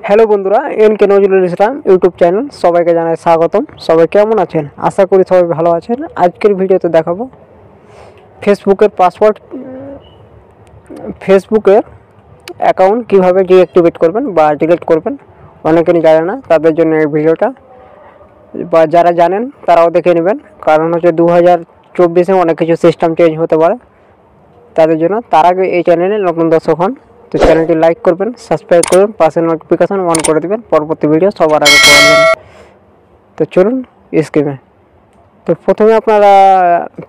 Hello বন্ধুরা, NK Nazrul Islam YouTube channel সবাইকে জানাই স্বাগতম। সবাই কেমন আছেন? আশা করি সবাই ভালো আছেন। আজকের ভিডিওতে দেখাবো ফেসবুকের পাসওয়ার্ড, ফেসবুকের অ্যাকাউন্ট কিভাবে ডিঅ্যাক্টিভেট করবেন বা ডিলিট করবেন। অনেকেরই জানে না, তাদের জন্য এই ভিডিওটা, বা যারা জানেন তারাও দেখে নেবেন। কারণ হচ্ছে 2024-এ অনেক কিছু সিস্টেম চেঞ্জ হতে পারে, তাদের জন্য। তার আগে এই চ্যানেলে নতুন দর্শক হন তো চ্যানেলটি লাইক করবেন, সাবস্ক্রাইব করবেন, পাশে নোটিফিকেশন অন করে দেবেন পরবর্তী ভিডিও সবার আগে পাওয়ার জন্য। তো চলুন স্ক্রিনে। তো প্রথমে আপনারা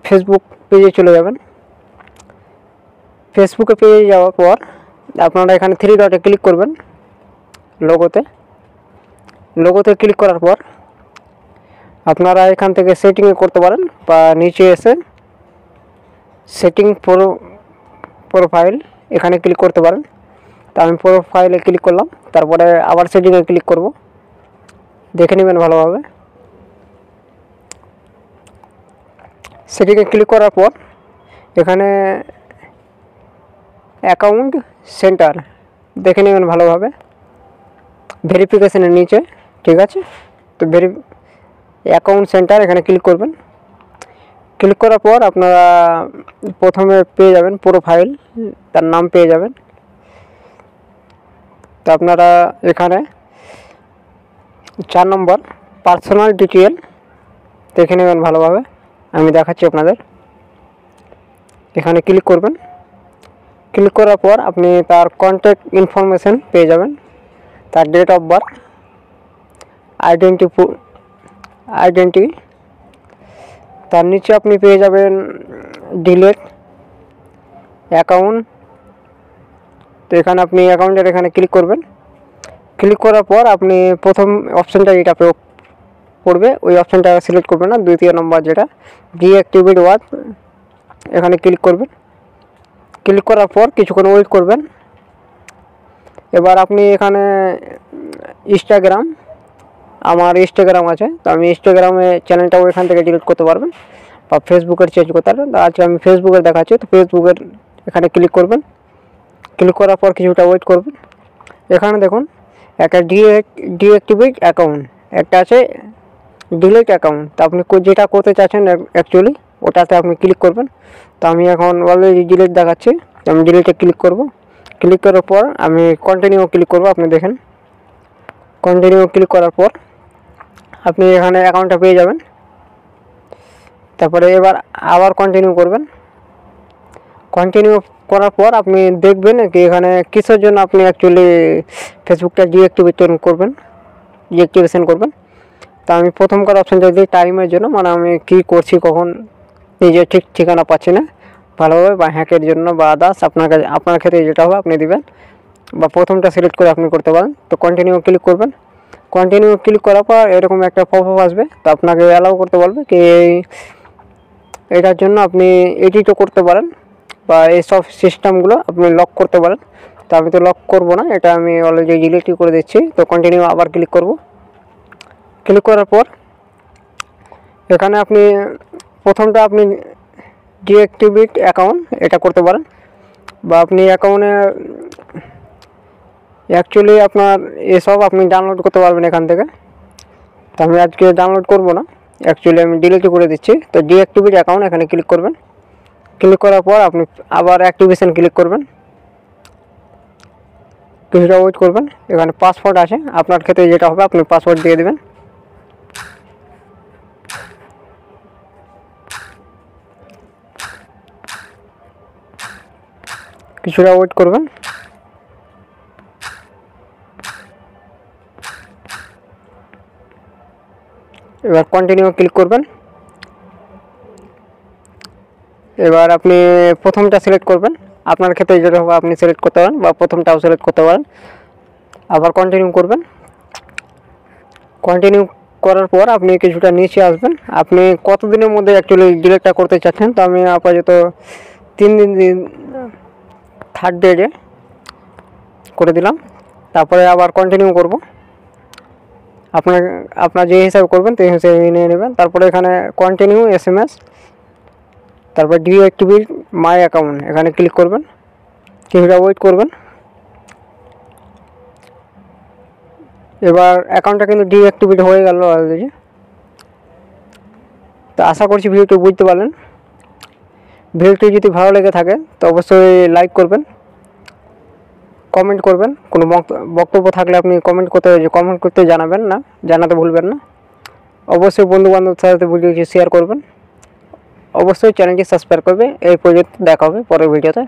ফেসবুক পেজে চলে যাবেন। ফেসবুকে পেজে যাওয়ার পর আপনারা এখানে থ্রি ডটে ক্লিক করবেন, লোগোতে ক্লিক করার পর আপনারা এখান থেকে সেটিংয়ে করতে পারেন, বা নিচে এসে সেটিং প্রোফাইল এখানে ক্লিক করতে পারেন। তো আমি প্রোফাইলে ক্লিক করলাম, তারপরে আবার সেটিংয়ে ক্লিক করব। দেখে নেবেন ভালোভাবে। সেটিংয়ে ক্লিক করার পর এখানে অ্যাকাউন্ট সেন্টার দেখে নেবেন ভালোভাবে, ভেরিফিকেশনের নিচে, ঠিক আছে। তো অ্যাকাউন্ট সেন্টার এখানে ক্লিক করবেন। ক্লিক করার পর আপনারা প্রথমে পেয়ে যাবেন প্রোফাইল, তার নাম পেয়ে যাবেন। তো আপনারা এখানে 4 নম্বর পার্সোনাল ডিটেল দেখে নেবেন ভালোভাবে, আমি দেখাচ্ছি আপনাদের। এখানে ক্লিক করবেন। ক্লিক করার পর আপনি তার কন্ট্যাক্ট ইনফরমেশন পেয়ে যাবেন, তার ডেট অফ বার্থ, আইডেন্টি। তার নিচে আপনি পেয়ে যাবেন ডিলেট অ্যাকাউন্ট। তো এখানে আপনি অ্যাকাউন্টের এখানে ক্লিক করবেন। ক্লিক করার পর আপনি প্রথম অপশানটা যেটা পড়বে ওই অপশানটা সিলেক্ট করবেন না, 2 নম্বর যেটা ডিঅ্যাক্টিভেট ওয়ার্ড, এখানে ক্লিক করবেন। ক্লিক করার পর কিছুক্ষণ ওয়েট করবেন। এবার আপনি এখানে ইনস্টাগ্রাম, আমার ইনস্টাগ্রাম আছে, তো আমি ইনস্টাগ্রামে চ্যানেলটাও এখান থেকে ডিলিট করতে পারবেন, বা ফেসবুকের চেঞ্জ করতে পারবেন। তো আজকে আমি ফেসবুকের দেখাচ্ছি, তো ফেসবুকের এখানে ক্লিক করবেন। ক্লিক করার পর কিছুটা ওয়েট করবেন। এখানে দেখুন একটা ডিঅ্যাক্টিভেট অ্যাকাউন্ট, একটা আছে ডিলিট অ্যাকাউন্ট। তো আপনি যেটা করতে চাচ্ছেন অ্যাকচুয়ালি ওটাতে আপনি ক্লিক করবেন। তো আমি এখন অলরেডি ডিলিট দেখাচ্ছি, তো আমি ডিলিটে ক্লিক করব। ক্লিক করার পর আমি কন্টিনিউ ক্লিক করব। আপনি দেখেন কন্টিনিউ ক্লিক করার পর আপনি এখানে অ্যাকাউন্টটা পেয়ে যাবেন। তারপরে এবার আবার কন্টিনিউ করবেন। কন্টিনিউ করার পর আপনি দেখবেন কি এখানে কিসের জন্য আপনি অ্যাকচুয়ালি ফেসবুকটা ডিঅ্যাক্টিভেশন করবেন। তো আমি প্রথমকার অপশানটা দিই টাইমের জন্য, মানে আমি কী করছি, কখন নিজের ঠিক ঠিকানা পাচ্ছি না ভালোভাবে, বা হ্যাকের জন্য বা আদার্স আপনার ক্ষেত্রে যেটা হবে আপনি দিবেন, বা প্রথমটা সিলেক্ট করে আপনি করতে পারেন। তো কন্টিনিউ ক্লিক করবেন। কন্টিনিউ ক্লিক করার পর এরকম একটা পপআপ আসবে, তো আপনাকে অ্যালাউ করতে বলবে কি এটার জন্য আপনি এডিটও করতে পারেন, বা এইসব সিস্টেমগুলো আপনি লক করতে পারেন। তো আমি তো লক করব না, এটা আমি অলরেডি ডিলিটই করে দিচ্ছি। তো কন্টিনিউ আবার ক্লিক করব। ক্লিক করার পর এখানে আপনি প্রথমটা আপনি ডিঅ্যাক্টিভেট অ্যাকাউন্ট এটা করতে পারেন, বা আপনি অ্যাকাউন্টে অ্যাকচুয়ালি আপনার এসব আপনি ডাউনলোড করতে পারবেন এখান থেকে। তো আমি আজকে ডাউনলোড করব না, অ্যাকচুয়ালি আমি ডিলিটই করে দিচ্ছি। তো ডিঅ্যাক্টিভেট অ্যাকাউন্ট এখানে ক্লিক করবেন। ক্লিক করার পর আপনি আবার অ্যাক্টিভেশন ক্লিক করবেন, কিছুটা ওয়েট করবেন। এখানে পাসওয়ার্ড আছে, আপনার ক্ষেত্রে যেটা হবে আপনি পাসওয়ার্ড দিয়ে দেবেন। কিছুটা ওয়েট করবেন। এবার কন্টিনিউ ক্লিক করবেন। এবার আপনি প্রথমটা সিলেক্ট করবেন, আপনার ক্ষেত্রে যেটা হবে আপনি সিলেক্ট করতে পারেন, বা প্রথমটাও সিলেক্ট করতে পারেন। আবার কন্টিনিউ করবেন। কন্টিনিউ করার পর আপনি কিছুটা নিচে আসবেন, আপনি কতদিনের মধ্যে অ্যাকচুয়ালি ডিলিটটা করতে চাচ্ছেন। তো আমি আপাতত 3 দিন 3rd ডে করে দিলাম। তারপরে আবার কন্টিনিউ করব। আপনার যে হিসাবে করবেন সেই হিসাবে নিয়ে নেবেন। তারপরে এখানে কন্টিনিউ SMS, তারপর ডিঅ্যাক্টিভেট মাই অ্যাকাউন্ট এখানে ক্লিক করবেন, কিছুটা ওয়েট করবেন। এবার অ্যাকাউন্টটা কিন্তু ডিঅ্যাক্টিভেট হয়ে গেল অলরেডি। তো আশা করছি ভিডিওটি বুঝতে পারলেন। ভিডিওটি যদি ভালো লেগে থাকে তো অবশ্যই লাইক করবেন, কমেন্ট করবেন। কোনো বক্তব্য থাকলে আপনি কমেন্ট করতে জানাতে ভুলবেন না। অবশ্যই বন্ধুবান্ধবের সাথে ভিডিওটি শেয়ার করবেন। অবশ্যই চ্যানেলটি সাবস্ক্রাইব করবে। এই পর্যন্ত দেখা হবে পরের ভিডিওতে।